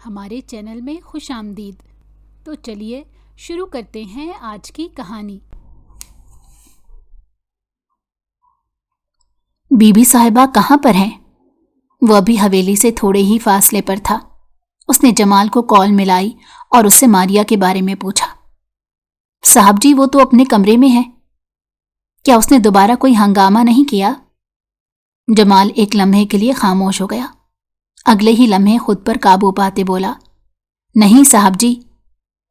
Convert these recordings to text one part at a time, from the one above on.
ہمارے چینل میں خوش آمدید۔ تو چلیے شروع کرتے ہیں آج کی کہانی۔ بی بی صاحبہ کہاں پر ہیں؟ وہ ابھی حویلی سے تھوڑے ہی فاصلے پر تھا۔ اس نے جمال کو کال ملائی اور اس سے ماریا کے بارے میں پوچھا۔ صاحب جی وہ تو اپنے کمرے میں ہے۔ کیا اس نے دوبارہ کوئی ہنگامہ نہیں کیا؟ جمال ایک لمحے کے لیے خاموش ہو گیا۔ اگلے ہی لمحے خود پر قابو پاتے بولا، نہیں صاحب جی،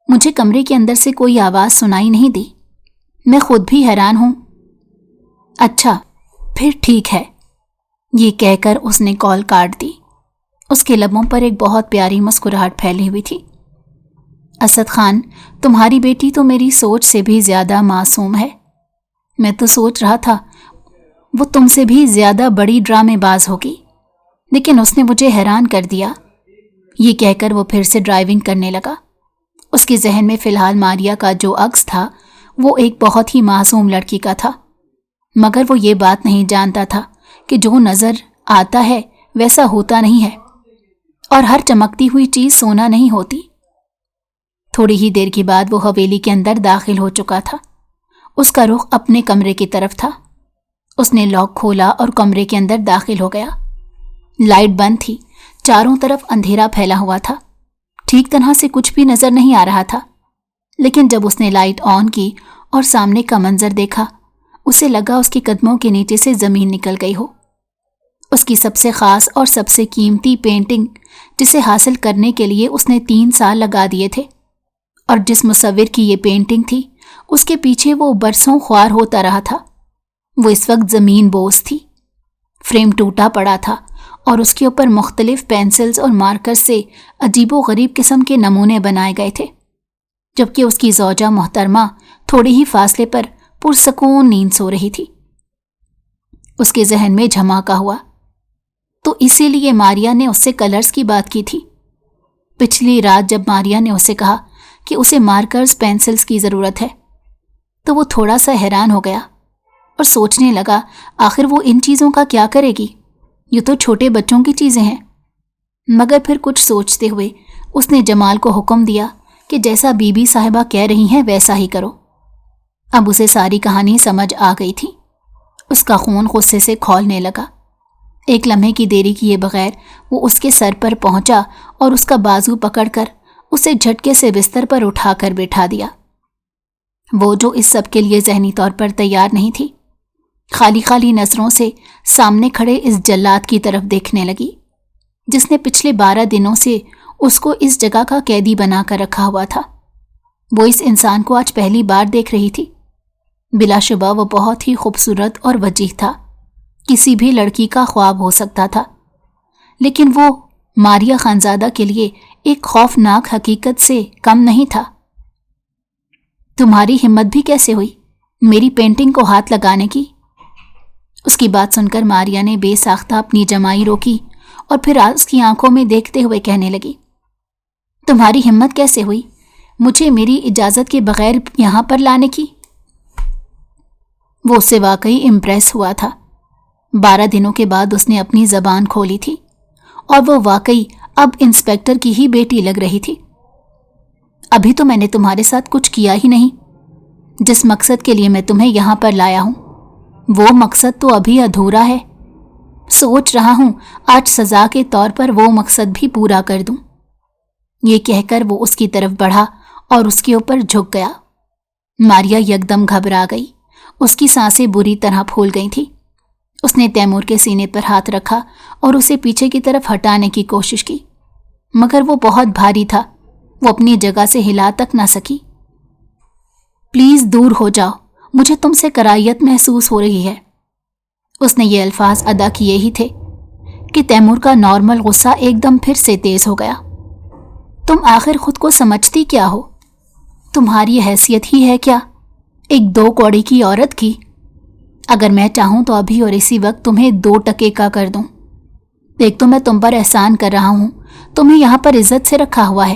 مجھے کمرے کے اندر سے کوئی آواز سنائی نہیں دی۔ میں خود بھی حیران ہوں۔ اچھا پھر ٹھیک ہے، یہ کہہ کر اس نے کال کاٹ دی۔ اس کے لبوں پر ایک بہت پیاری مسکراہٹ پھیلی ہوئی تھی۔ اسد خان، تمہاری بیٹی تو میری سوچ سے بھی زیادہ معصوم ہے۔ میں تو سوچ رہا تھا وہ تم سے بھی زیادہ بڑی ڈرامے باز ہوگی، لیکن اس نے مجھے حیران کر دیا۔ یہ کہہ کر وہ پھر سے ڈرائیونگ کرنے لگا۔ اس کے ذہن میں فی الحال ماریا کا جو عکس تھا وہ ایک بہت ہی معصوم لڑکی کا تھا، مگر وہ یہ بات نہیں جانتا تھا کہ جو نظر آتا ہے ویسا ہوتا نہیں ہے، اور ہر چمکتی ہوئی چیز سونا نہیں ہوتی۔ تھوڑی ہی دیر کے بعد وہ حویلی کے اندر داخل ہو چکا تھا۔ اس کا رخ اپنے کمرے کی طرف تھا۔ اس نے لاک کھولا اور کمرے کے اندر داخل ہو گیا۔ لائٹ بند تھی، چاروں طرف اندھیرا پھیلا ہوا تھا، ٹھیک طرح سے کچھ بھی نظر نہیں آ رہا تھا۔ لیکن جب اس نے لائٹ آن کی اور سامنے کا منظر دیکھا، اسے لگا اس کے قدموں کے نیچے سے زمین نکل گئی ہو۔ اس کی سب سے خاص اور سب سے قیمتی پینٹنگ، جسے حاصل کرنے کے لیے اس نے 3 سال لگا دیے تھے، اور جس مصور کی یہ پینٹنگ تھی اس کے پیچھے وہ برسوں خوار ہوتا رہا تھا، وہ اس وقت زمین بوس تھی۔ فریم ٹوٹا پڑا تھا اور اس کے اوپر مختلف پینسلز اور مارکر سے عجیب و غریب قسم کے نمونے بنائے گئے تھے، جبکہ اس کی زوجہ محترمہ تھوڑے ہی فاصلے پر پرسکون نیند سو رہی تھی۔ اس کے ذہن میں جھماکا ہوا، تو اسی لیے ماریا نے اس سے کلرز کی بات کی تھی۔ پچھلی رات جب ماریا نے اسے کہا کہ اسے مارکرز پینسلز کی ضرورت ہے، تو وہ تھوڑا سا حیران ہو گیا اور سوچنے لگا آخر وہ ان چیزوں کا کیا کرے گی، یہ تو چھوٹے بچوں کی چیزیں ہیں۔ مگر پھر کچھ سوچتے ہوئے اس نے جمال کو حکم دیا کہ جیسا بی بی صاحبہ کہہ رہی ہیں ویسا ہی کرو۔ اب اسے ساری کہانی سمجھ آ گئی تھی۔ اس کا خون غصے سے کھولنے لگا۔ ایک لمحے کی دیری کیے بغیر وہ اس کے سر پر پہنچا اور اس کا بازو پکڑ کر اسے جھٹکے سے بستر پر اٹھا کر بٹھا دیا۔ وہ جو اس سب کے لیے ذہنی طور پر تیار نہیں تھی، خالی خالی نظروں سے سامنے کھڑے اس جلاد کی طرف دیکھنے لگی، جس نے پچھلے 12 دنوں سے اس کو اس جگہ کا قیدی بنا کر رکھا ہوا تھا۔ وہ اس انسان کو آج پہلی بار دیکھ رہی تھی۔ بلا شبہ وہ بہت ہی خوبصورت اور وجیح تھا، کسی بھی لڑکی کا خواب ہو سکتا تھا، لیکن وہ ماریا خانزادہ کے لیے ایک خوفناک حقیقت سے کم نہیں تھا۔ تمہاری ہمت بھی کیسے ہوئی میری پینٹنگ کو ہاتھ لگانے کی؟ اس کی بات سن کر ماریا نے بے ساختہ اپنی جمائی روکی اور پھر اس کی آنکھوں میں دیکھتے ہوئے کہنے لگی، تمہاری ہمت کیسے ہوئی مجھے میری اجازت کے بغیر یہاں پر لانے کی؟ وہ اس سے واقعی امپریس ہوا تھا۔ 12 دنوں کے بعد اس نے اپنی زبان کھولی تھی، اور وہ واقعی اب انسپیکٹر کی ہی بیٹی لگ رہی تھی۔ ابھی تو میں نے تمہارے ساتھ کچھ کیا ہی نہیں۔ جس مقصد کے لیے میں تمہیں یہاں پر لایا ہوں وہ مقصد تو ابھی ادھورا ہے۔ سوچ رہا ہوں آج سزا کے طور پر وہ مقصد بھی پورا کر دوں۔ یہ کہہ کر وہ اس کی طرف بڑھا اور اس کے اوپر جھک گیا۔ ماریا یکدم گھبرا گئی، اس کی سانسیں بری طرح پھول گئی تھیں۔ اس نے تیمور کے سینے پر ہاتھ رکھا اور اسے پیچھے کی طرف ہٹانے کی کوشش کی، مگر وہ بہت بھاری تھا، وہ اپنی جگہ سے ہلا تک نہ سکی۔ پلیز دور ہو جاؤ، مجھے تم سے کراہیت محسوس ہو رہی ہے۔ اس نے یہ الفاظ ادا کیے ہی تھے کہ تیمور کا نارمل غصہ ایک دم پھر سے تیز ہو گیا۔ تم آخر خود کو سمجھتی کیا ہو؟ تمہاری حیثیت ہی ہے کیا ایک 2 کوڑی کی عورت کی؟ اگر میں چاہوں تو ابھی اور اسی وقت تمہیں 2 ٹکے کا کر دوں۔ ایک تو میں تم پر احسان کر رہا ہوں، تمہیں یہاں پر عزت سے رکھا ہوا ہے،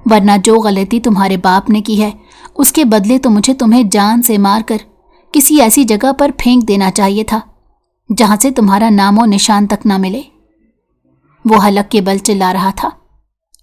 ورنہ جو غلطی تمہارے باپ نے کی ہے اس کے بدلے تو مجھے تمہیں جان سے مار کر کسی ایسی جگہ پر پھینک دینا چاہیے تھا جہاں سے تمہارا نام و نشان تک نہ ملے۔ وہ حلق کے بل چلا رہا تھا۔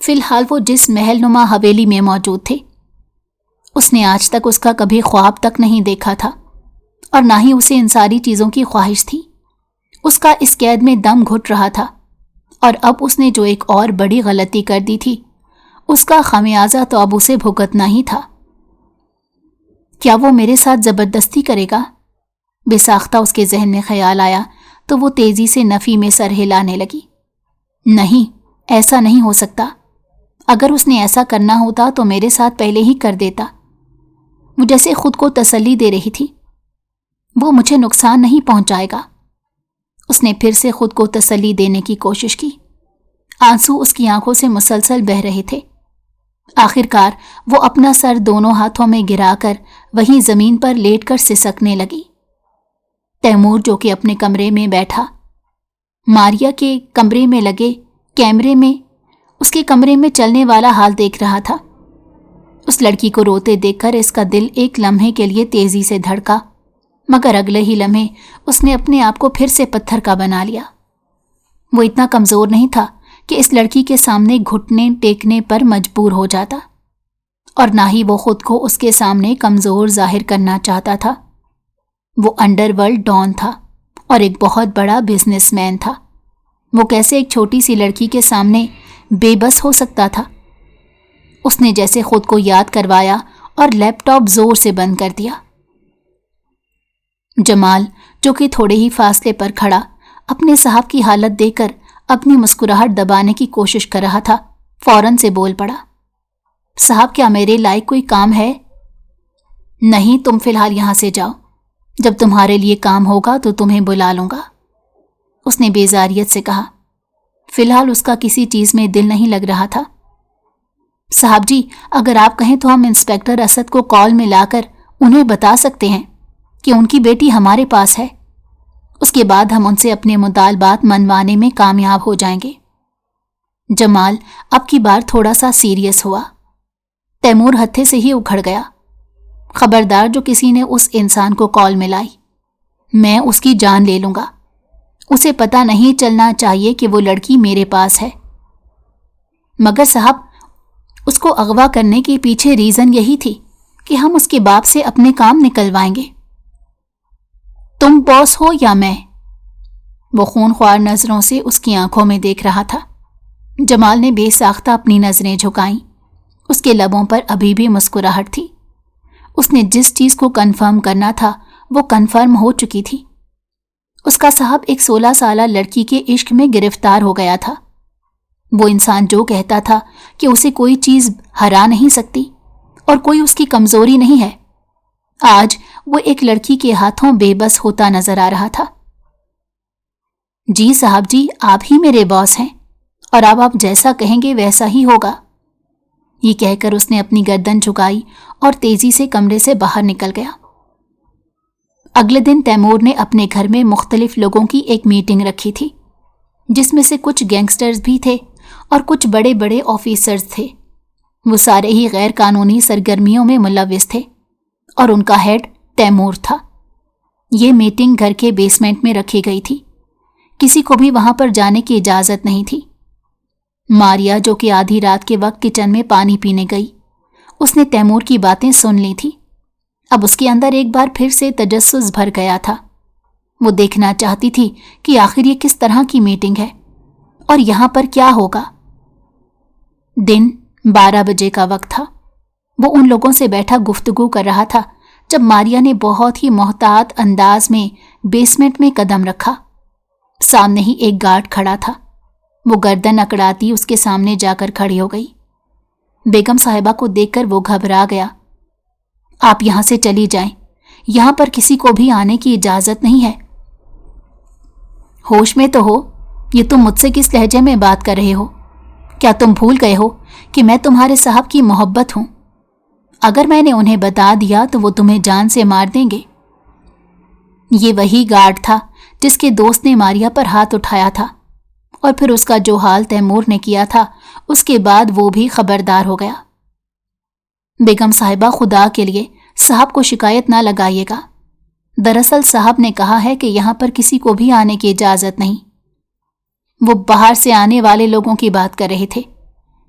فی الحال وہ جس محل نما حویلی میں موجود تھے، اس نے آج تک اس کا کبھی خواب تک نہیں دیکھا تھا، اور نہ ہی اسے ان ساری چیزوں کی خواہش تھی۔ اس کا اس قید میں دم گھٹ رہا تھا، اور اب اس نے جو ایک اور بڑی غلطی کر دی تھی، اس کا خمیازہ تو اب اسے بھگتنا ہی تھا۔ کیا وہ میرے ساتھ زبردستی کرے گا؟ بے ساختہ اس کے ذہن میں خیال آیا تو وہ تیزی سے نفی میں سر ہلانے لگی۔ نہیں، ایسا نہیں ہو سکتا۔ اگر اس نے ایسا کرنا ہوتا تو میرے ساتھ پہلے ہی کر دیتا۔ وہ جیسے خود کو تسلی دے رہی تھی، وہ مجھے نقصان نہیں پہنچائے گا۔ اس نے پھر سے خود کو تسلی دینے کی کوشش کی۔ آنسو اس کی آنکھوں سے مسلسل بہہ رہے تھے۔ آخر کار وہ اپنا سر دونوں ہاتھوں میں گرا کر وہیں زمین پر لیٹ کر سسکنے لگی۔ تیمور جو کہ اپنے کمرے میں بیٹھا، ماریا کے کمرے میں لگے کیمرے میں اس کے کمرے میں چلنے والا حال دیکھ رہا تھا۔ اس لڑکی کو روتے دیکھ کر اس کا دل ایک لمحے کے لیے تیزی سے دھڑکا، مگر اگلے ہی لمحے اس نے اپنے آپ کو پھر سے پتھر کا بنا لیا۔ وہ اتنا کمزور نہیں تھا کہ اس لڑکی کے سامنے گھٹنے ٹیکنے پر مجبور ہو جاتا، اور نہ ہی وہ خود کو اس کے سامنے کمزور ظاہر کرنا چاہتا تھا۔ وہ انڈر ورلڈ ڈان تھا اور ایک بہت بڑا بزنس مین تھا۔ وہ کیسے ایک چھوٹی سی لڑکی کے سامنے بے بس ہو سکتا تھا؟ اس نے جیسے خود کو یاد کروایا اور لیپ ٹاپ زور سے بند کر دیا۔ جمال جو کہ تھوڑے ہی فاصلے پر کھڑا اپنے صاحب کی حالت دیکھ کر اپنی مسکراہٹ دبانے کی کوشش کر رہا تھا، فوراً سے بول پڑا، صاحب کیا میرے لائق کوئی کام ہے؟ نہیں، تم فی الحال یہاں سے جاؤ، جب تمہارے لیے کام ہوگا تو تمہیں بلا لوں گا، اس نے بیزاریت سے کہا۔ فی الحال اس کا کسی چیز میں دل نہیں لگ رہا تھا۔ صاحب جی، اگر آپ کہیں تو ہم انسپیکٹر اسد کو کال میں لا کر انہیں بتا سکتے ہیں کہ ان کی بیٹی ہمارے پاس ہے، اس کے بعد ہم ان سے اپنے مطالبات منوانے میں کامیاب ہو جائیں گے۔ جمال اب کی بار تھوڑا سا سیریس ہوا۔ تیمور ہتھے سے ہی اکھڑ گیا۔ خبردار جو کسی نے اس انسان کو کال ملائی، میں اس کی جان لے لوں گا۔ اسے پتہ نہیں چلنا چاہیے کہ وہ لڑکی میرے پاس ہے۔ مگر صاحب، اس کو اغوا کرنے کے پیچھے ریزن یہی تھی کہ ہم اس کے باپ سے اپنے کام نکلوائیں گے۔ تم باس ہو یا میں؟ وہ خون خوار نظروں سے اس کی آنکھوں میں دیکھ رہا تھا۔ جمال نے بے ساختہ اپنی نظریں جھکائیں۔ اس کے لبوں پر ابھی بھی مسکراہٹ تھی۔ اس نے جس چیز کو کنفرم کرنا تھا وہ کنفرم ہو چکی تھی۔ اس کا صاحب ایک 16 سالہ لڑکی کے عشق میں گرفتار ہو گیا تھا۔ وہ انسان جو کہتا تھا کہ اسے کوئی چیز ہرا نہیں سکتی اور کوئی اس کی کمزوری نہیں ہے، آج وہ ایک لڑکی کے ہاتھوں بے بس ہوتا نظر آ رہا تھا۔ جی صاحب جی، آپ ہی میرے باس ہیں، اور اب آپ جیسا کہیں گے ویسا ہی ہوگا، یہ کہہ کر اس نے اپنی گردن جھکائی اور تیزی سے کمرے سے باہر نکل گیا۔ اگلے دن تیمور نے اپنے گھر میں مختلف لوگوں کی ایک میٹنگ رکھی تھی، جس میں سے کچھ گینگسٹرز بھی تھے اور کچھ بڑے بڑے آفیسرز تھے۔ وہ سارے ہی غیر قانونی سرگرمیوں میں ملوث تھے اور ان کا ہیڈ تیمور تھا۔ یہ میٹنگ گھر کے بیسمنٹ میں رکھی گئی تھی، کسی کو بھی وہاں پر جانے کی اجازت نہیں تھی۔ ماریا جو کہ آدھی رات کے وقت کچن میں پانی پینے گئی، اس نے تیمور کی باتیں سن لی تھی۔ اب اس کے اندر ایک بار پھر سے تجسس بھر گیا تھا۔ وہ دیکھنا چاہتی تھی کہ آخر یہ کس طرح کی میٹنگ ہے اور یہاں پر کیا ہوگا۔ دن 12 بجے کا وقت تھا۔ وہ ان لوگوں سے بیٹھا گفتگو کر رہا تھا جب ماریا نے بہت ہی محتاط انداز میں بیسمنٹ میں قدم رکھا۔ سامنے ہی ایک گارڈ کھڑا تھا۔ وہ گردن اکڑاتی اس کے سامنے جا کر کھڑی ہو گئی۔ بیگم صاحبہ کو دیکھ کر وہ گھبرا گیا۔ آپ یہاں سے چلی جائیں، یہاں پر کسی کو بھی آنے کی اجازت نہیں ہے۔ ہوش میں تو ہو؟ یہ تم مجھ سے کس لہجے میں بات کر رہے ہو؟ کیا تم بھول گئے ہو کہ میں تمہارے صاحب کی محبت ہوں؟ اگر میں نے انہیں بتا دیا تو وہ تمہیں جان سے مار دیں گے۔ یہ وہی گارڈ تھا جس کے دوست نے ماریا پر ہاتھ اٹھایا تھا، اور پھر اس کا جو حال تیمور نے کیا تھا اس کے بعد وہ بھی خبردار ہو گیا۔ بیگم صاحبہ، خدا کے لیے صاحب کو شکایت نہ لگائیے گا۔ دراصل صاحب نے کہا ہے کہ یہاں پر کسی کو بھی آنے کی اجازت نہیں۔ وہ باہر سے آنے والے لوگوں کی بات کر رہے تھے۔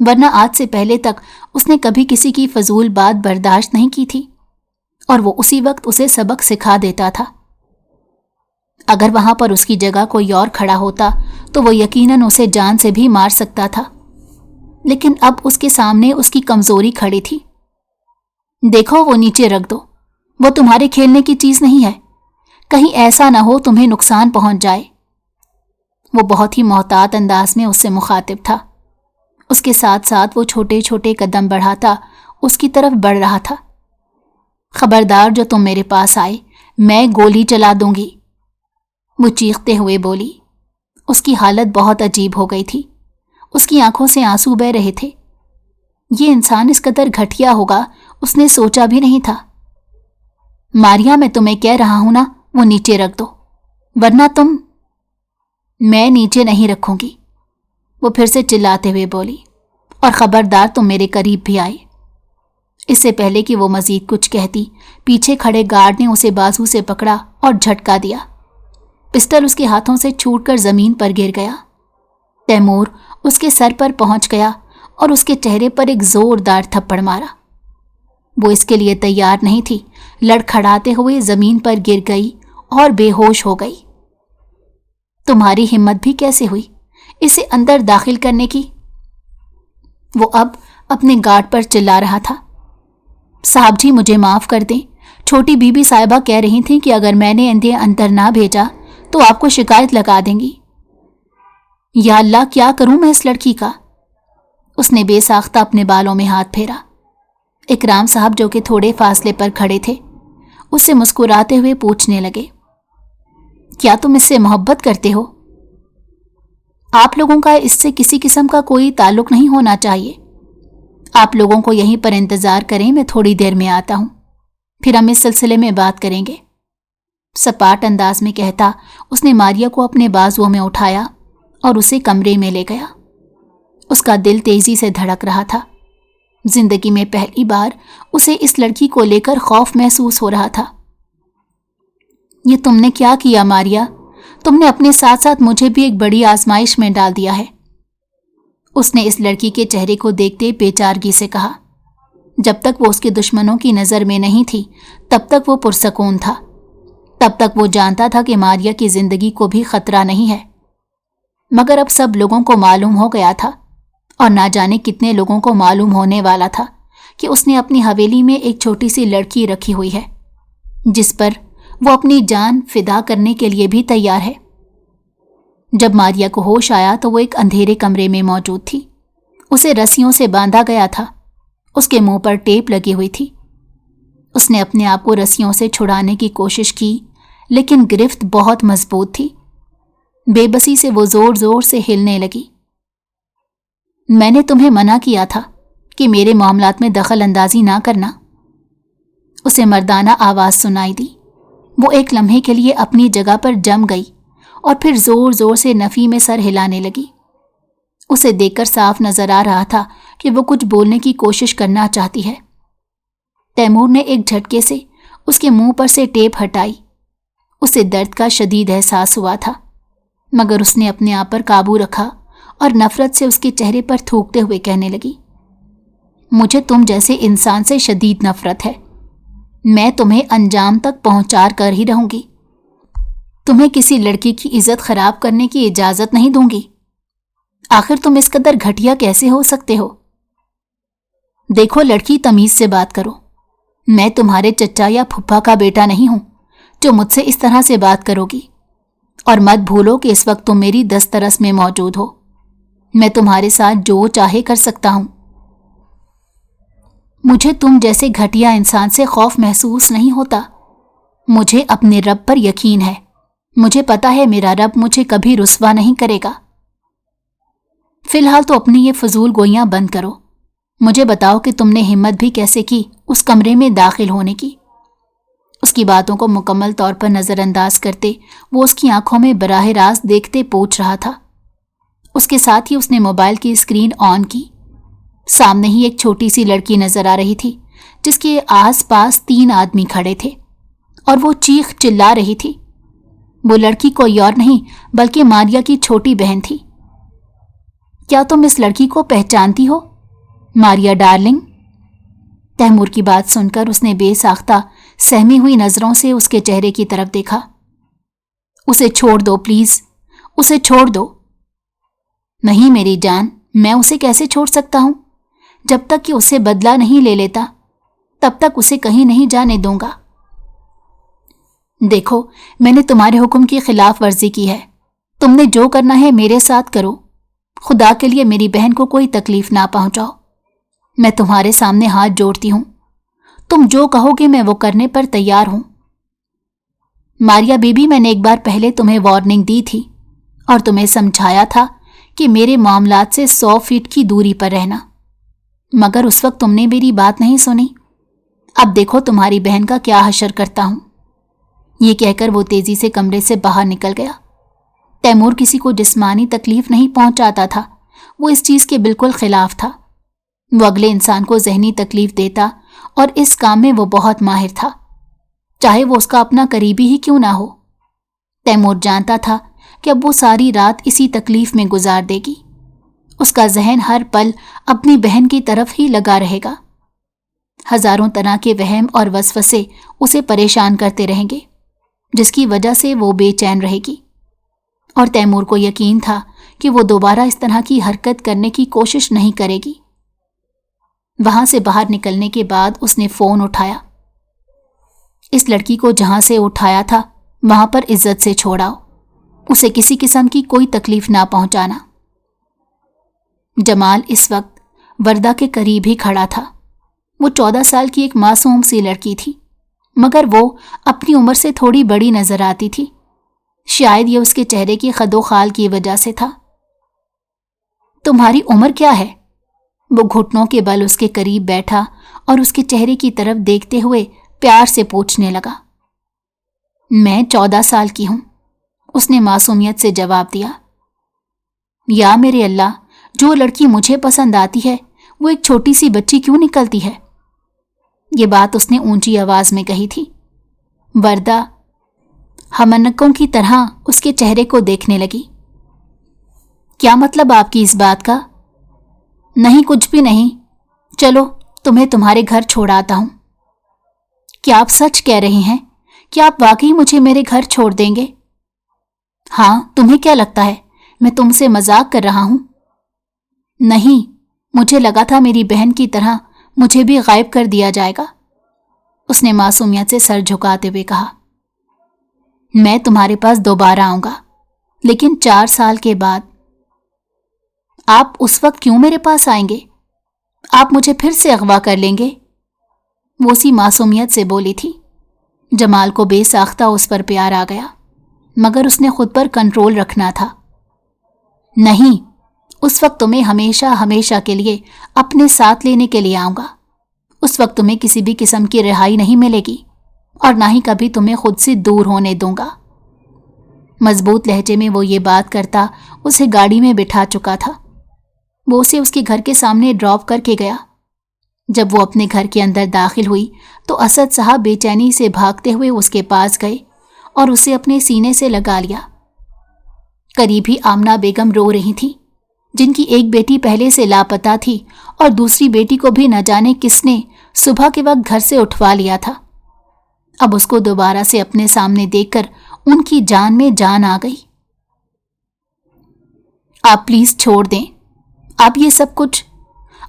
ورنہ آج سے پہلے تک اس نے کبھی کسی کی فضول بات برداشت نہیں کی تھی، اور وہ اسی وقت اسے سبق سکھا دیتا تھا۔ اگر وہاں پر اس کی جگہ کوئی اور کھڑا ہوتا تو وہ یقیناً اسے جان سے بھی مار سکتا تھا، لیکن اب اس کے سامنے اس کی کمزوری کھڑی تھی۔ دیکھو، وہ نیچے رکھ دو، وہ تمہارے کھیلنے کی چیز نہیں ہے، کہیں ایسا نہ ہو تمہیں نقصان پہنچ جائے۔ وہ بہت ہی محتاط انداز میں اس سے مخاطب تھا۔ اس کے ساتھ ساتھ وہ چھوٹے چھوٹے قدم بڑھاتا اس کی طرف بڑھ رہا تھا۔ خبردار، جو تم میرے پاس آئے میں گولی چلا دوں گی، وہ چیختے ہوئے بولی۔ اس کی حالت بہت عجیب ہو گئی تھی، اس کی آنکھوں سے آنسو بہہ رہے تھے۔ یہ انسان اس قدر گھٹیا ہوگا اس نے سوچا بھی نہیں تھا۔ ماریا، میں تمہیں کہہ رہا ہوں نا، وہ نیچے رکھ دو، ورنہ تم… میں نیچے نہیں رکھوں گی، وہ پھر سے چلاتے ہوئے بولی، اور خبردار تم میرے قریب بھی آئے۔ اس سے پہلے کہ وہ مزید کچھ کہتی، پیچھے کھڑے گارڈ نے اسے بازو سے پکڑا اور جھٹکا دیا۔ پسٹل اس کے ہاتھوں سے چھوٹ کر زمین پر گر گیا۔ تیمور اس کے سر پر پہنچ گیا اور اس کے چہرے پر ایک زوردار تھپڑ مارا۔ وہ اس کے لیے تیار نہیں تھی، لڑکھڑاتے ہوئے زمین پر گر گئی اور بے ہوش ہو گئی۔ تمہاری ہمت بھی کیسے ہوئی اسے اندر داخل کرنے کی؟ وہ اب اپنے گارڈ پر چلا رہا تھا۔ صاحب جی، مجھے معاف کر دیں، چھوٹی بی بی صاحبہ کہہ رہی تھیں کہ اگر میں نے انہیں اندر نہ بھیجا تو آپ کو شکایت لگا دیں گی۔ یا اللہ، کیا کروں میں اس لڑکی کا؟ اس نے بے ساختہ اپنے بالوں میں ہاتھ پھیرا۔ اکرام صاحب، جو کہ تھوڑے فاصلے پر کھڑے تھے، اس سے مسکراتے ہوئے پوچھنے لگے، کیا تم اس سے محبت کرتے ہو؟ آپ لوگوں کا اس سے کسی قسم کا کوئی تعلق نہیں ہونا چاہیے۔ آپ لوگوں کو یہیں پر انتظار کریں، میں تھوڑی دیر میں آتا ہوں، پھر ہم اس سلسلے میں بات کریں گے۔ سپاٹ انداز میں کہتا اس نے ماریا کو اپنے بازوؤں میں اٹھایا اور اسے کمرے میں لے گیا۔ اس کا دل تیزی سے دھڑک رہا تھا۔ زندگی میں پہلی بار اسے اس لڑکی کو لے کر خوف محسوس ہو رہا تھا۔ یہ تم نے کیا کیا ماریا؟ تم نے اپنے ساتھ ساتھ مجھے بھی ایک بڑی آزمائش میں ڈال دیا ہے، اس نے اس لڑکی کے چہرے کو دیکھتے بے چارگی سے کہا۔ جب تک وہ اس کے دشمنوں کی نظر میں نہیں تھی تب تک وہ پرسکون تھا، تب تک وہ جانتا تھا کہ ماریا کی زندگی کو بھی خطرہ نہیں ہے، مگر اب سب لوگوں کو معلوم ہو گیا تھا، اور نہ جانے کتنے لوگوں کو معلوم ہونے والا تھا کہ اس نے اپنی حویلی میں ایک چھوٹی سی لڑکی رکھی ہوئی ہے جس پر وہ اپنی جان فدا کرنے کے لیے بھی تیار ہے۔ جب ماریا کو ہوش آیا تو وہ ایک اندھیرے کمرے میں موجود تھی۔ اسے رسیوں سے باندھا گیا تھا، اس کے منہ پر ٹیپ لگی ہوئی تھی۔ اس نے اپنے آپ کو رسیوں سے چھڑانے کی کوشش کی، لیکن گرفت بہت مضبوط تھی۔ بے بسی سے وہ زور زور سے ہلنے لگی۔ میں نے تمہیں منع کیا تھا کہ میرے معاملات میں دخل اندازی نہ کرنا، اسے مردانہ آواز سنائی دی۔ وہ ایک لمحے کے لیے اپنی جگہ پر جم گئی اور پھر زور زور سے نفی میں سر ہلانے لگی۔ اسے دیکھ کر صاف نظر آ رہا تھا کہ وہ کچھ بولنے کی کوشش کرنا چاہتی ہے۔ تیمور نے ایک جھٹکے سے اس کے منہ پر سے ٹیپ ہٹائی۔ اسے درد کا شدید احساس ہوا تھا، مگر اس نے اپنے آپ پر قابو رکھا اور نفرت سے اس کے چہرے پر تھوکتے ہوئے کہنے لگی، مجھے تم جیسے انسان سے شدید نفرت ہے، میں تمہیں انجام تک پہنچا کر ہی رہوں گی، تمہیں کسی لڑکی کی عزت خراب کرنے کی اجازت نہیں دوں گی۔ آخر تم اس قدر گھٹیا کیسے ہو سکتے ہو؟ دیکھو لڑکی، تمیز سے بات کرو، میں تمہارے چچا یا پھپھا کا بیٹا نہیں ہوں جو مجھ سے اس طرح سے بات کرو گی، اور مت بھولو کہ اس وقت تم میری دسترس میں موجود ہو، میں تمہارے ساتھ جو چاہے کر سکتا ہوں۔ مجھے تم جیسے گھٹیا انسان سے خوف محسوس نہیں ہوتا، مجھے اپنے رب پر یقین ہے، مجھے پتا ہے میرا رب مجھے کبھی رسوا نہیں کرے گا۔ فی الحال تو اپنی یہ فضول گوئیاں بند کرو، مجھے بتاؤ کہ تم نے ہمت بھی کیسے کی اس کمرے میں داخل ہونے کی۔ اس کی باتوں کو مکمل طور پر نظر انداز کرتے وہ اس کی آنکھوں میں براہ راست دیکھتے پوچھ رہا تھا۔ اس کے ساتھ ہی اس نے موبائل کی اسکرین آن کی۔ سامنے ہی ایک چھوٹی سی لڑکی نظر آ رہی تھی جس کے آس پاس 3 آدمی کھڑے تھے اور وہ چیخ چلا رہی تھی۔ وہ لڑکی کوئی اور نہیں بلکہ ماریا کی چھوٹی بہن تھی۔ کیا تم اس لڑکی کو پہچانتی ہو؟ ماریا ڈارلنگ۔ تیمور کی بات سن کر اس نے بے ساختہ سہمی ہوئی نظروں سے اس کے چہرے کی طرف دیکھا۔ اسے چھوڑ دو پلیز، اسے چھوڑ دو۔ نہیں میری جان، میں اسے کیسے چھوڑ سکتا ہوں؟ جب تک کہ اسے بدلہ نہیں لے لیتا تب تک اسے کہیں نہیں جانے دوں گا۔ دیکھو، میں نے تمہارے حکم کی خلاف ورزی کی ہے، تم نے جو کرنا ہے میرے ساتھ کرو، خدا کے لیے میری بہن کو کوئی تکلیف نہ پہنچاؤ۔ میں تمہارے سامنے ہاتھ جوڑتی ہوں، تم جو کہو گے میں وہ کرنے پر تیار ہوں۔ ماریا بی بی، میں نے ایک بار پہلے تمہیں وارننگ دی تھی اور تمہیں سمجھایا تھا کہ میرے معاملات سے 100 فیٹ کی دوری پر رہنا، مگر اس وقت تم نے میری بات نہیں سنی۔ اب دیکھو تمہاری بہن کا کیا حشر کرتا ہوں۔ یہ کہہ کر وہ تیزی سے کمرے سے باہر نکل گیا۔ تیمور کسی کو جسمانی تکلیف نہیں پہنچاتا تھا، وہ اس چیز کے بالکل خلاف تھا۔ وہ اگلے انسان کو ذہنی تکلیف دیتا اور اس کام میں وہ بہت ماہر تھا، چاہے وہ اس کا اپنا قریبی ہی کیوں نہ ہو۔ تیمور جانتا تھا کہ اب وہ ساری رات اسی تکلیف میں گزار دے گی، اس کا ذہن ہر پل اپنی بہن کی طرف ہی لگا رہے گا۔ ہزاروں طرح کے وہم اور وسوسے اسے پریشان کرتے رہیں گے، جس کی وجہ سے وہ بے چین رہے گی، اور تیمور کو یقین تھا کہ وہ دوبارہ اس طرح کی حرکت کرنے کی کوشش نہیں کرے گی۔ وہاں سے باہر نکلنے کے بعد اس نے فون اٹھایا۔ اس لڑکی کو جہاں سے اٹھایا تھا وہاں پر عزت سے چھوڑاؤ، اسے کسی قسم کی کوئی تکلیف نہ پہنچانا۔ جمال اس وقت وردہ کے قریب ہی کھڑا تھا۔ وہ 14 سال کی ایک معصوم سی لڑکی تھی، مگر وہ اپنی عمر سے تھوڑی بڑی نظر آتی تھی۔ شاید یہ اس کے چہرے کی خد و خال کی وجہ سے تھا۔ تمہاری عمر کیا ہے؟ وہ گھٹنوں کے بل اس کے قریب بیٹھا اور اس کے چہرے کی طرف دیکھتے ہوئے پیار سے پوچھنے لگا۔ میں 14 سال کی ہوں، اس نے معصومیت سے جواب دیا۔ یا میرے اللہ، جو لڑکی مجھے پسند آتی ہے وہ ایک چھوٹی سی بچی کیوں نکلتی ہے؟ یہ بات اس نے اونچی آواز میں کہی تھی۔ وردہ ہمنکوں کی طرح اس کے چہرے کو دیکھنے لگی۔ کیا مطلب آپ کی اس بات کا؟ نہیں، کچھ بھی نہیں، چلو تمہیں تمہارے گھر چھوڑ آتا ہوں۔ کیا آپ سچ کہہ رہی ہیں؟ کیا آپ واقعی مجھے میرے گھر چھوڑ دیں گے؟ ہاں، تمہیں کیا لگتا ہے میں تم سے مذاق کر رہا ہوں؟ نہیں، مجھے لگا تھا میری بہن کی طرح مجھے بھی غائب کر دیا جائے گا، اس نے معصومیت سے سر جھکاتے ہوئے کہا۔ میں تمہارے پاس دوبارہ آؤں گا، لیکن 4 سال کے بعد۔ آپ اس وقت کیوں میرے پاس آئیں گے؟ آپ مجھے پھر سے اغوا کر لیں گے؟ وہ اسی معصومیت سے بولی تھی۔ جمال کو بے ساختہ اس پر پیار آ گیا، مگر اس نے خود پر کنٹرول رکھنا تھا۔ نہیں، اس وقت تمہیں ہمیشہ ہمیشہ کے لیے اپنے ساتھ لینے کے لیے آؤں گا۔ اس وقت تمہیں کسی بھی قسم کی رہائی نہیں ملے گی، اور نہ ہی کبھی تمہیں خود سے دور ہونے دوں گا۔ مضبوط لہجے میں وہ یہ بات کرتا اسے گاڑی میں بٹھا چکا تھا۔ وہ اسے اس کے گھر کے سامنے ڈراپ کر کے گیا۔ جب وہ اپنے گھر کے اندر داخل ہوئی تو اسد صاحب بے چینی سے بھاگتے ہوئے اس کے پاس گئے اور اسے اپنے سینے سے لگا لیا۔ قریب ہی آمنہ بیگم رو رہی تھی، جن کی ایک بیٹی پہلے سے لاپتہ تھی اور دوسری بیٹی کو بھی نہ جانے کس نے صبح کے وقت گھر سے اٹھوا لیا تھا۔ اب اس کو دوبارہ سے اپنے سامنے دیکھ کر ان کی جان میں جان آ گئی۔ آپ پلیز چھوڑ دیں، آپ یہ سب کچھ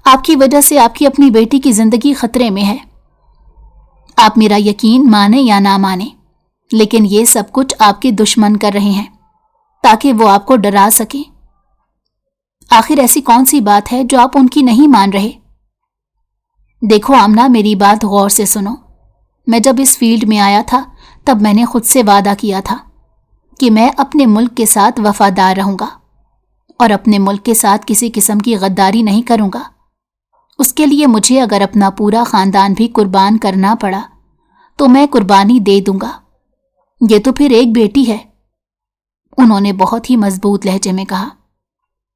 آپ کی وجہ سے آپ کی اپنی بیٹی کی زندگی خطرے میں ہے۔ آپ میرا یقین مانیں یا نہ مانیں، لیکن یہ سب کچھ آپ کے دشمن کر رہے ہیں تاکہ وہ آپ کو ڈرا سکیں۔ آخر ایسی کون سی بات ہے جو آپ ان کی نہیں مان رہے؟ دیکھو آمنہ، میری بات غور سے سنو۔ میں جب اس فیلڈ میں آیا تھا تب میں نے خود سے وعدہ کیا تھا کہ میں اپنے ملک کے ساتھ وفادار رہوں گا اور اپنے ملک کے ساتھ کسی قسم کی غداری نہیں کروں گا۔ اس کے لیے مجھے اگر اپنا پورا خاندان بھی قربان کرنا پڑا تو میں قربانی دے دوں گا۔ یہ تو پھر ایک بیٹی ہے، انہوں نے بہت ہی مضبوط لہجے میں کہا،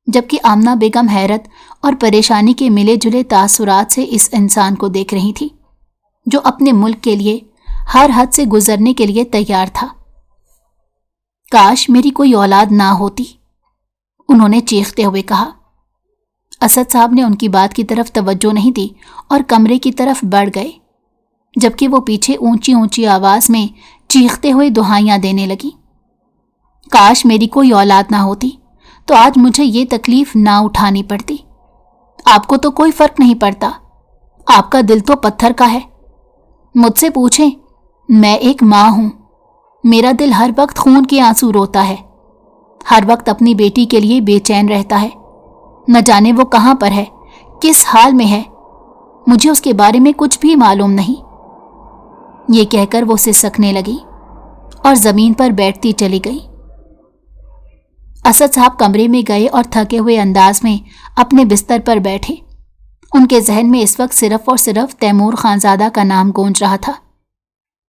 جبکہ آمنہ بیگم حیرت اور پریشانی کے ملے جلے تاثرات سے اس انسان کو دیکھ رہی تھی جو اپنے ملک کے لیے ہر حد سے گزرنے کے لیے تیار تھا۔ کاش میری کوئی اولاد نہ ہوتی، انہوں نے چیختے ہوئے کہا۔ اسد صاحب نے ان کی بات کی طرف توجہ نہیں دی اور کمرے کی طرف بڑھ گئے، جبکہ وہ پیچھے اونچی اونچی آواز میں چیختے ہوئے دہائیاں دینے لگی۔ کاش میری کوئی اولاد نہ ہوتی تو آج مجھے یہ تکلیف نہ اٹھانی پڑتی۔ آپ کو تو کوئی فرق نہیں پڑتا، آپ کا دل تو پتھر کا ہے۔ مجھ سے پوچھیں، میں ایک ماں ہوں، میرا دل ہر وقت خون کے آنسو روتا ہے، ہر وقت اپنی بیٹی کے لیے بے چین رہتا ہے۔ نہ جانے وہ کہاں پر ہے، کس حال میں ہے، مجھے اس کے بارے میں کچھ بھی معلوم نہیں۔ یہ کہہ کر وہ سسکنے لگی اور زمین پر بیٹھتی چلی گئی۔ اسد صاحب کمرے میں گئے اور تھکے ہوئے انداز میں اپنے بستر پر بیٹھے۔ ان کے ذہن میں اس وقت صرف اور صرف تیمور خانزادہ کا نام گونج رہا تھا،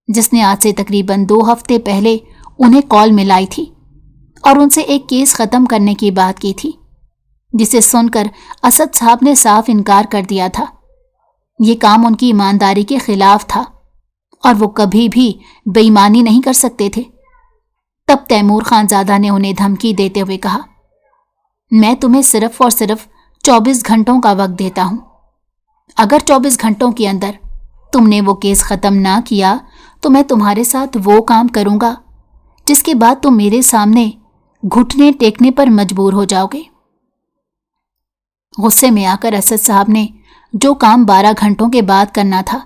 جس نے آج سے تقریباً 2 ہفتے پہلے انہیں کال ملائی تھی اور ان سے ایک کیس ختم کرنے کی بات کی تھی، جسے سن کر اسد صاحب نے صاف انکار کر دیا تھا۔ یہ کام ان کی ایمانداری کے خلاف تھا اور وہ کبھی بھی بے ایمانی نہیں کر سکتے تھے۔ تب تیمور خانزادہ نے انہیں دھمکی دیتے ہوئے کہا، میں تمہیں صرف اور صرف 24 گھنٹوں کا وقت دیتا ہوں، اگر 24 گھنٹوں کے اندر تم نے وہ کیس ختم نہ کیا تو میں تمہارے ساتھ وہ کام کروں گا جس کے بعد تم میرے سامنے گھٹنے ٹیکنے پر مجبور ہو جاؤ گے۔ غصے میں آ کر اسد صاحب نے جو کام 12 گھنٹوں کے بعد کرنا تھا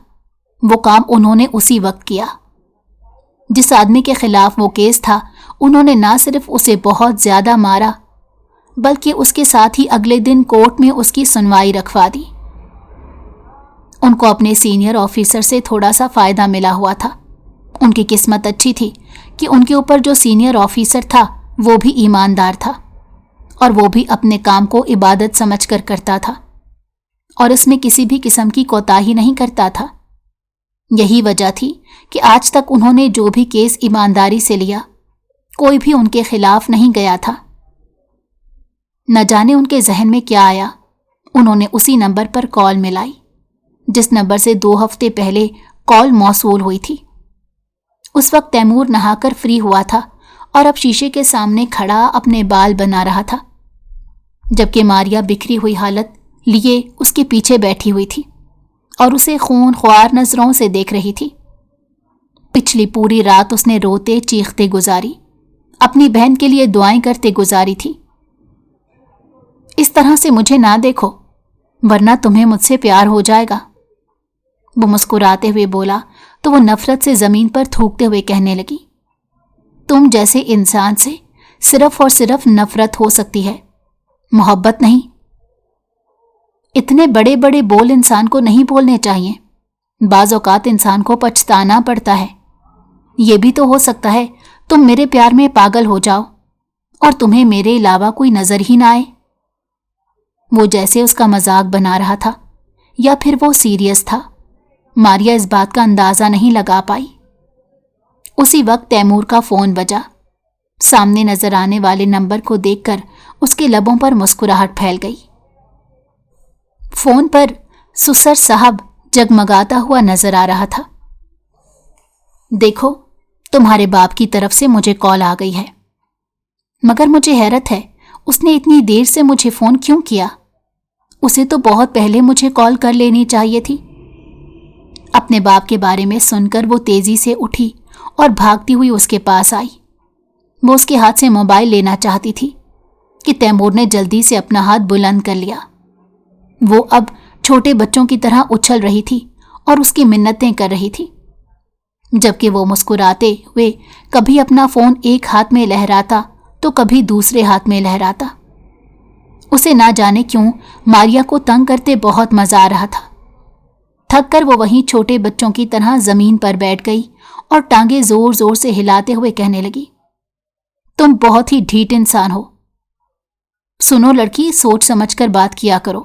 وہ کام انہوں نے اسی وقت کیا۔ جس آدمی کے خلاف وہ کیس تھا انہوں نے نہ صرف اسے بہت زیادہ مارا بلکہ اس کے ساتھ ہی اگلے دن کورٹ میں اس کی سنوائی رکھوا دی۔ ان کو اپنے سینئر آفیسر سے تھوڑا سا فائدہ ملا ہوا تھا۔ ان کی قسمت اچھی تھی کہ ان کے اوپر جو سینئر آفیسر تھا وہ بھی ایماندار تھا اور وہ بھی اپنے کام کو عبادت سمجھ کر کرتا تھا اور اس میں کسی بھی قسم کی کوتاہی نہیں کرتا تھا۔ یہی وجہ تھی کہ آج تک انہوں نے جو بھی کیس ایمانداری سے لیا کوئی بھی ان کے خلاف نہیں گیا تھا۔ نہ جانے ان کے ذہن میں کیا آیا، انہوں نے اسی نمبر پر کال ملائی جس نمبر سے 2 ہفتے پہلے کال موصول ہوئی تھی۔ اس وقت تیمور نہا کر فری ہوا تھا اور اب شیشے کے سامنے کھڑا اپنے بال بنا رہا تھا، جبکہ ماریا بکھری ہوئی حالت لیے اس کے پیچھے بیٹھی ہوئی تھی اور اسے خون خوار نظروں سے دیکھ رہی تھی۔ پچھلی پوری رات اس نے روتے چیختے گزاری، اپنی بہن کے لیے دعائیں کرتے گزاری تھی۔ اس طرح سے مجھے نہ دیکھو ورنہ تمہیں مجھ سے پیار ہو جائے گا، وہ مسکراتے ہوئے بولا تو وہ نفرت سے زمین پر تھوکتے ہوئے کہنے لگی، تم جیسے انسان سے صرف اور صرف نفرت ہو سکتی ہے، محبت نہیں۔ اتنے بڑے بڑے بول انسان کو نہیں بولنے چاہیے، بعض اوقات انسان کو پچھتانا پڑتا ہے۔ یہ بھی تو ہو سکتا ہے تم میرے پیار میں پاگل ہو جاؤ اور تمہیں میرے علاوہ کوئی نظر ہی نہ آئے۔ وہ جیسے اس کا مذاق بنا رہا تھا یا پھر وہ سیریس تھا، ماریا اس بات کا اندازہ نہیں لگا پائی۔ اسی وقت تیمور کا فون بجا۔ سامنے نظر آنے والے نمبر کو دیکھ کر اس کے لبوں پر مسکراہٹ پھیل گئی۔ فون پر سسر صاحب جگمگاتا ہوا نظر آ رہا تھا۔ دیکھو تمہارے باپ کی طرف سے مجھے کال آ گئی ہے، مگر مجھے حیرت ہے اس نے اتنی دیر سے مجھے فون کیوں کیا؟ اسے تو بہت پہلے مجھے کال کر لینی چاہیے تھی۔ اپنے باپ کے بارے میں سن کر وہ تیزی سے اٹھی اور بھاگتی ہوئی اس کے پاس آئی۔ وہ اس کے ہاتھ سے موبائل لینا چاہتی تھی کہ تیمور نے جلدی سے اپنا ہاتھ بلند کر لیا۔ وہ اب چھوٹے بچوں کی طرح اچھل رہی تھی اور اس کی منتیں کر رہی تھی، جبکہ وہ مسکراتے ہوئے کبھی اپنا فون ایک ہاتھ میں لہراتا تو کبھی دوسرے ہاتھ میں لہراتا۔ اسے نہ جانے کیوں ماریا کو تنگ کرتے بہت مزہ آ رہا تھا۔ تھک کر وہ وہیں چھوٹے بچوں کی طرح زمین پر بیٹھ گئی اور ٹانگیں زور زور سے ہلاتے ہوئے کہنے لگی، تم بہت ہی ڈھیٹ انسان ہو۔ سنو لڑکی، سوچ سمجھ کر بات کیا کرو،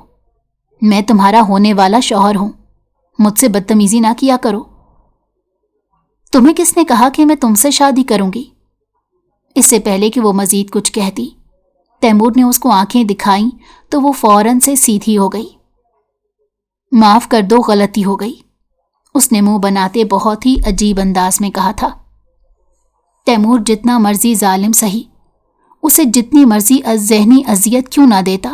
میں تمہارا ہونے والا شوہر ہوں، مجھ سے بدتمیزی نہ کیا کرو۔ تمہیں کس نے کہا کہ میں تم سے شادی کروں گی؟ اس سے پہلے کہ وہ مزید کچھ کہتی، تیمور نے اس کو آنکھیں دکھائیں تو وہ فوراً سے سیدھی ہو گئی۔ معاف کر دو، غلطی ہو گئی، اس نے منہ بناتے بہت ہی عجیب انداز میں کہا تھا۔ تیمور جتنا مرضی ظالم سہی، اسے جتنی مرضی ذہنی اذیت کیوں نہ دیتا،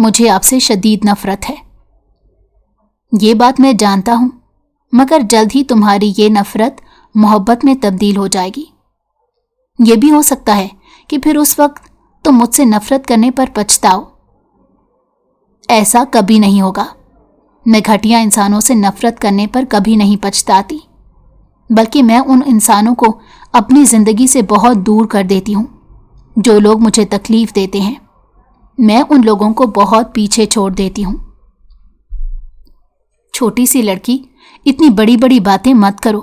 مجھے آپ سے شدید نفرت ہے۔ یہ بات میں جانتا ہوں، مگر جلد ہی تمہاری یہ نفرت محبت میں تبدیل ہو جائے گی۔ یہ بھی ہو سکتا ہے کہ پھر اس وقت تم مجھ سے نفرت کرنے پر پچھتاؤ۔ ایسا کبھی نہیں ہوگا۔ میں گھٹیا انسانوں سے نفرت کرنے پر کبھی نہیں پچھتاتی، بلکہ میں ان انسانوں کو اپنی زندگی سے بہت دور کر دیتی ہوں جو لوگ مجھے تکلیف دیتے ہیں۔ میں ان لوگوں کو بہت پیچھے چھوڑ دیتی ہوں۔ چھوٹی سی لڑکی، اتنی بڑی بڑی باتیں مت کرو۔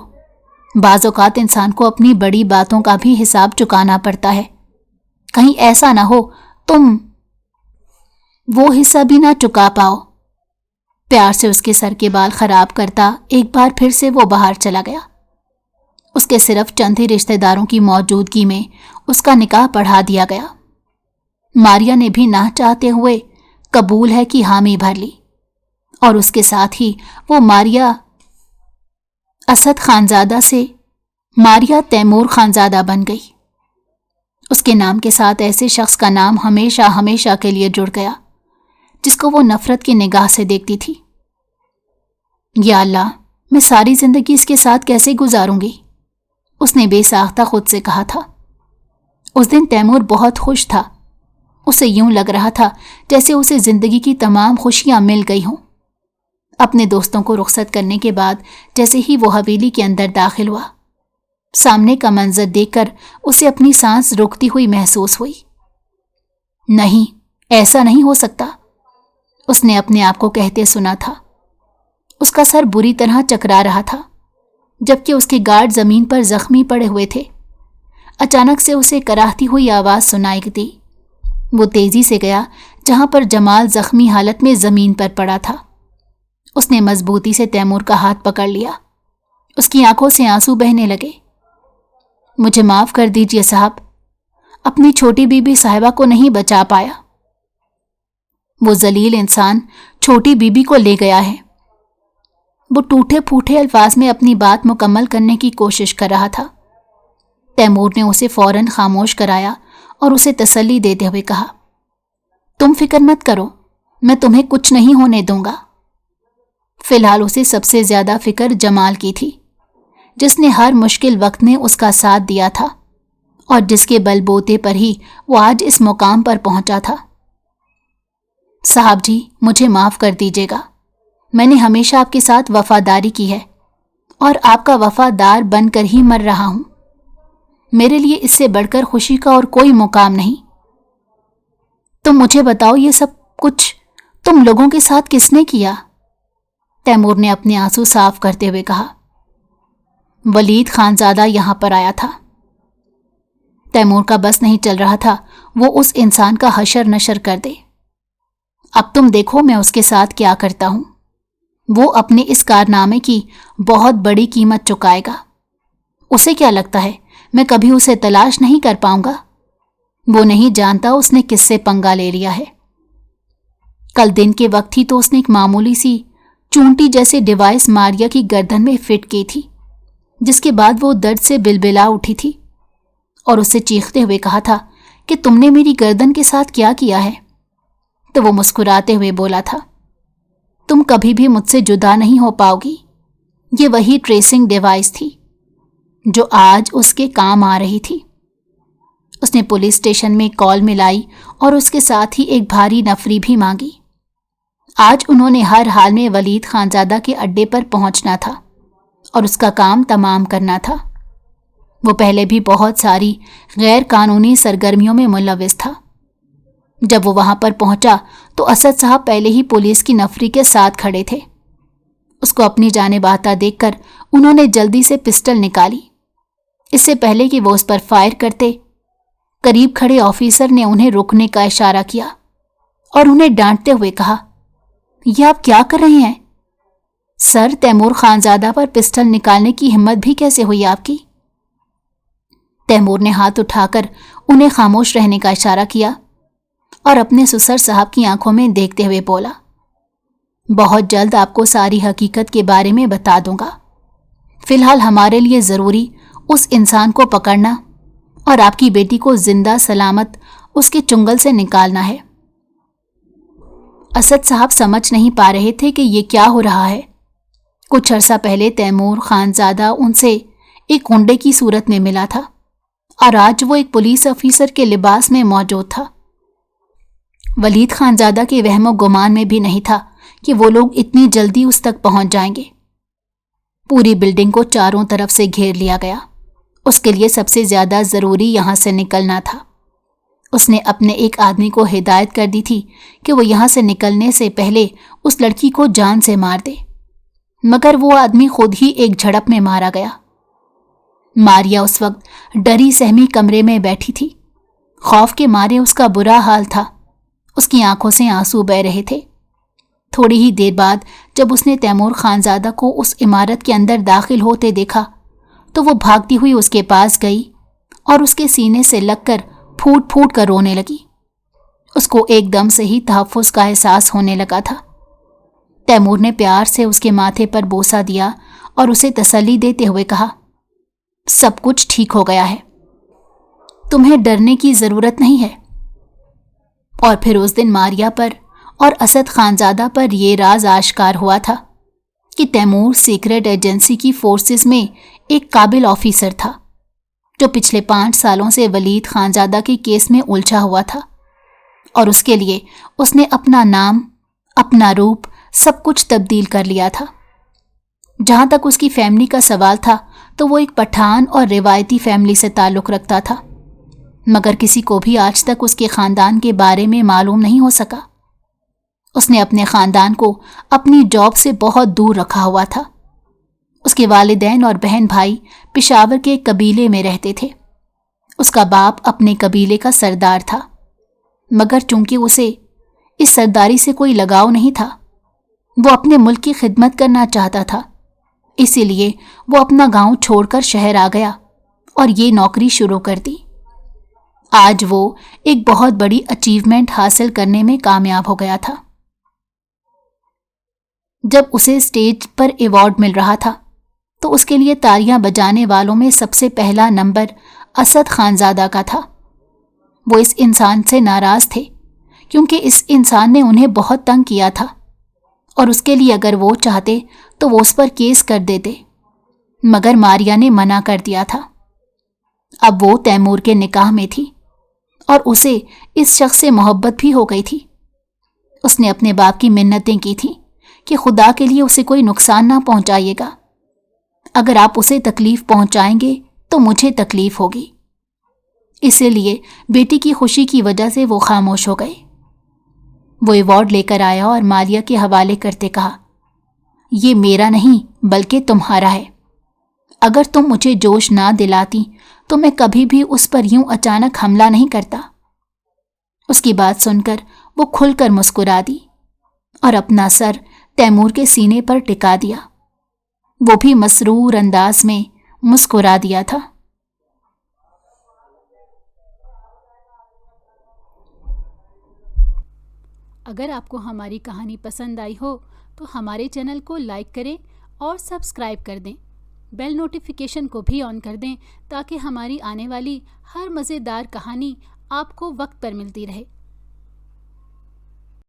بعض اوقات انسان کو اپنی بڑی باتوں کا بھی حساب چکانا پڑتا ہے۔ کہیں ایسا نہ ہو تم وہ حصہ بھی نہ چکا پاؤ۔ پیار سے اس کے سر کے بال خراب کرتا ایک بار پھر سے وہ باہر چلا گیا۔ اس کے صرف چند ہی رشتہ داروں کی موجودگی میں اس کا نکاح پڑھا دیا گیا۔ ماریا نے بھی نہ چاہتے ہوئے قبول ہے کی حامی بھر لی، اور اس کے ساتھ ہی وہ ماریا اسد خانزادہ سے ماریا تیمور خانزادہ بن گئی۔ اس کے نام کے ساتھ ایسے شخص کا نام ہمیشہ ہمیشہ کے لیے جڑ گیا جس کو وہ نفرت کی نگاہ سے دیکھتی تھی۔ یا اللہ، میں ساری زندگی اس کے ساتھ کیسے گزاروں گی؟ اس نے بے ساختہ خود سے کہا تھا۔ اس دن تیمور بہت خوش تھا۔ اسے یوں لگ رہا تھا جیسے اسے زندگی کی تمام خوشیاں مل گئی ہوں۔ اپنے دوستوں کو رخصت کرنے کے بعد جیسے ہی وہ حویلی کے اندر داخل ہوا، سامنے کا منظر دیکھ کر اسے اپنی سانس روکتی ہوئی محسوس ہوئی۔ نہیں، ایسا نہیں ہو سکتا، اس نے اپنے آپ کو کہتے سنا تھا۔ اس کا سر بری طرح چکرا رہا تھا، جبکہ اس کے گارڈ زمین پر زخمی پڑے ہوئے تھے۔ اچانک سے اسے کراہتی ہوئی آواز سنائی دی۔ وہ تیزی سے گیا جہاں پر جمال زخمی حالت میں زمین پر پڑا تھا۔ اس نے مضبوطی سے تیمور کا ہاتھ پکڑ لیا۔ اس کی آنکھوں سے آنسو بہنے لگے۔ مجھے معاف کر دیجئے صاحب، اپنی چھوٹی بی بی صاحبہ کو نہیں بچا پایا۔ وہ ذلیل انسان چھوٹی بی بی کو لے گیا ہے۔ وہ ٹوٹے پھوٹے الفاظ میں اپنی بات مکمل کرنے کی کوشش کر رہا تھا۔ تیمور نے اسے فوراً خاموش کرایا اور اسے تسلی دیتے ہوئے کہا، تم فکر مت کرو، میں تمہیں کچھ نہیں ہونے دوں گا۔ فی الحال اسے سب سے زیادہ فکر جمال کی تھی، جس نے ہر مشکل وقت میں اس کا ساتھ دیا تھا اور جس کے بل بوتے پر ہی وہ آج اس مقام پر پہنچا تھا۔ صاحب جی، مجھے معاف کر دیجیے گا، میں نے ہمیشہ آپ کے ساتھ وفاداری کی ہے اور آپ کا وفادار بن کر ہی مر رہا ہوں۔ میرے لیے اس سے بڑھ کر خوشی کا اور کوئی مقام نہیں۔ تم مجھے بتاؤ، یہ سب کچھ تم لوگوں کے ساتھ کس نے کیا؟ تیمور نے اپنے آنسو صاف کرتے ہوئے کہا، ولید خانزادہ یہاں پر آیا تھا۔ تیمور کا بس نہیں چل رہا تھا وہ اس انسان کا حشر نشر کر دے۔ اب تم دیکھو میں اس کے ساتھ کیا کرتا ہوں۔ وہ اپنے اس کارنامے کی بہت بڑی قیمت چکائے گا۔ اسے کیا لگتا ہے میں کبھی اسے تلاش نہیں کر پاؤں گا؟ وہ نہیں جانتا اس نے کس سے پنگا لے لیا ہے۔ کل دن کے وقت ہی تو اس نے ایک معمولی سی چونٹی جیسے ڈیوائس ماریا کی گردن میں فٹ کی تھی، جس کے بعد وہ درد سے بلبلا اٹھی تھی اور اسے چیختے ہوئے کہا تھا کہ تم نے میری گردن کے ساتھ کیا کیا ہے؟ تو وہ مسکراتے ہوئے بولا تھا، تم کبھی بھی مجھ سے جدا نہیں ہو پاؤ گی۔ یہ وہی ٹریسنگ ڈیوائس تھی جو آج اس کے کام آ رہی تھی۔ اس نے پولیس اسٹیشن میں کال ملائی اور اس کے ساتھ ہی ایک بھاری نفری بھی مانگی۔ آج انہوں نے ہر حال میں ولید خانزادہ کے اڈے پر پہنچنا تھا اور اس کا کام تمام کرنا تھا۔ وہ پہلے بھی بہت ساری غیر قانونی سرگرمیوں میں ملوث تھا۔ جب وہ وہاں پر پہنچا تو اسد صاحب پہلے ہی پولیس کی نفری کے ساتھ کھڑے تھے۔ اس کو اپنی جانب آتا دیکھ کر انہوں نے جلدی سے پسٹل نکالی۔ اس سے پہلے کہ وہ اس پر فائر کرتے، قریب کھڑے آفیسر نے انہیں رکنے کا اشارہ کیا اور انہیں ڈانٹتے ہوئے کہا، یہ آپ کیا کر رہے ہیں؟ سر، تیمور خانزادہ پر پسٹل نکالنے کی ہمت بھی کیسے ہوئی آپ کی؟ تیمور نے ہاتھ اٹھا کر انہیں خاموش رہنے کا اشارہ کیا اور اپنے سسر صاحب کی آنکھوں میں دیکھتے ہوئے بولا، بہت جلد آپ کو ساری حقیقت کے بارے میں بتا دوں گا۔ فی الحال ہمارے لیے ضروری اس انسان کو پکڑنا اور آپ کی بیٹی کو زندہ سلامت اس کے چنگل سے نکالنا ہے۔ اسد صاحب سمجھ نہیں پا رہے تھے کہ یہ کیا ہو رہا ہے۔ کچھ عرصہ پہلے تیمور خانزادہ ان سے ایک غنڈے کی صورت میں ملا تھا اور آج وہ ایک پولیس افیسر کے لباس میں موجود تھا۔ ولید خانزادہ کے وہم و گمان میں بھی نہیں تھا کہ وہ لوگ اتنی جلدی اس تک پہنچ جائیں گے۔ پوری بلڈنگ کو چاروں طرف سے گھیر لیا گیا۔ اس کے لیے سب سے زیادہ ضروری یہاں سے نکلنا تھا۔ اس نے اپنے ایک آدمی کو ہدایت کر دی تھی کہ وہ یہاں سے نکلنے سے پہلے اس لڑکی کو جان سے مار دے، مگر وہ آدمی خود ہی ایک جھڑپ میں مارا گیا۔ ماریا اس وقت ڈری سہمی کمرے میں بیٹھی تھی۔ خوف کے مارے اس کا برا حال تھا۔ اس کی آنکھوں سے آنسو بہہ رہے تھے۔ تھوڑی ہی دیر بعد جب اس نے تیمور خانزادہ کو اس عمارت کے اندر داخل ہوتے دیکھا تو وہ بھاگتی ہوئی اس کے پاس گئی اور اس کے سینے سے لگ کر پھوٹ پھوٹ کر رونے لگی۔ اس کو ایک دم سے ہی تحفظ کا احساس ہونے لگا تھا۔ تیمور نے پیار سے اس کے ماتھے پر بوسہ دیا اور اسے تسلی دیتے ہوئے کہا، سب کچھ ٹھیک ہو گیا ہے، تمہیں ڈرنے کی ضرورت نہیں ہے۔ اور پھر اس دن ماریا پر اور اسد خانزادہ پر یہ راز آشکار ہوا تھا کہ تیمور سیکرٹ ایجنسی کی فورسز میں ایک قابل آفیسر تھا جو پچھلے 5 سالوں سے ولید خانزادہ کے کیس میں الجھا ہوا تھا، اور اس کے لیے اس نے اپنا نام، اپنا روپ، سب کچھ تبدیل کر لیا تھا۔ جہاں تک اس کی فیملی کا سوال تھا تو وہ ایک پٹھان اور روایتی فیملی سے تعلق رکھتا تھا، مگر کسی کو بھی آج تک اس کے خاندان کے بارے میں معلوم نہیں ہو سکا۔ اس نے اپنے خاندان کو اپنی جاب سے بہت دور رکھا ہوا تھا۔ اس کے والدین اور بہن بھائی پشاور کے قبیلے میں رہتے تھے۔ اس کا باپ اپنے قبیلے کا سردار تھا، مگر چونکہ اسے اس سرداری سے کوئی لگاؤ نہیں تھا، وہ اپنے ملک کی خدمت کرنا چاہتا تھا، اسی لیے وہ اپنا گاؤں چھوڑ کر شہر آ گیا اور یہ نوکری شروع کر دی۔ آج وہ ایک بہت بڑی اچیومنٹ حاصل کرنے میں کامیاب ہو گیا تھا۔ جب اسے اسٹیج پر ایوارڈ مل رہا تھا تو اس کے لیے تالیاں بجانے والوں میں سب سے پہلا نمبر اسد خانزادہ کا تھا۔ وہ اس انسان سے ناراض تھے کیونکہ اس انسان نے انہیں بہت تنگ کیا تھا، اور اس کے لیے اگر وہ چاہتے تو وہ اس پر کیس کر دیتے، مگر ماریا نے منع کر دیا تھا۔ اب وہ تیمور کے نکاح میں تھی اور اسے اس شخص سے محبت بھی ہو گئی تھی۔ اس نے اپنے باپ کی منتیں کی تھیں کہ خدا کے لیے اسے کوئی نقصان نہ پہنچائیے گا، اگر آپ اسے تکلیف پہنچائیں گے تو مجھے تکلیف ہوگی۔ اسی لیے بیٹی کی خوشی کی وجہ سے وہ خاموش ہو گئے۔ وہ ایوارڈ لے کر آیا اور ماریا کے حوالے کرتے کہا، یہ میرا نہیں بلکہ تمہارا ہے۔ اگر تم مجھے جوش نہ دلاتی تو میں کبھی بھی اس پر یوں اچانک حملہ نہیں کرتا۔ اس کی بات سن کر وہ کھل کر مسکرا دی اور اپنا سر تیمور کے سینے پر ٹکا دیا۔ وہ بھی مسرور انداز میں مسکرا دیا تھا۔ اگر آپ کو ہماری کہانی پسند آئی ہو تو ہمارے چینل کو لائک کریں اور سبسکرائب کر دیں۔ بیل نوٹیفیکیشن کو بھی آن کر دیں تاکہ ہماری آنے والی ہر مزیدار کہانی آپ کو وقت پر ملتی رہے۔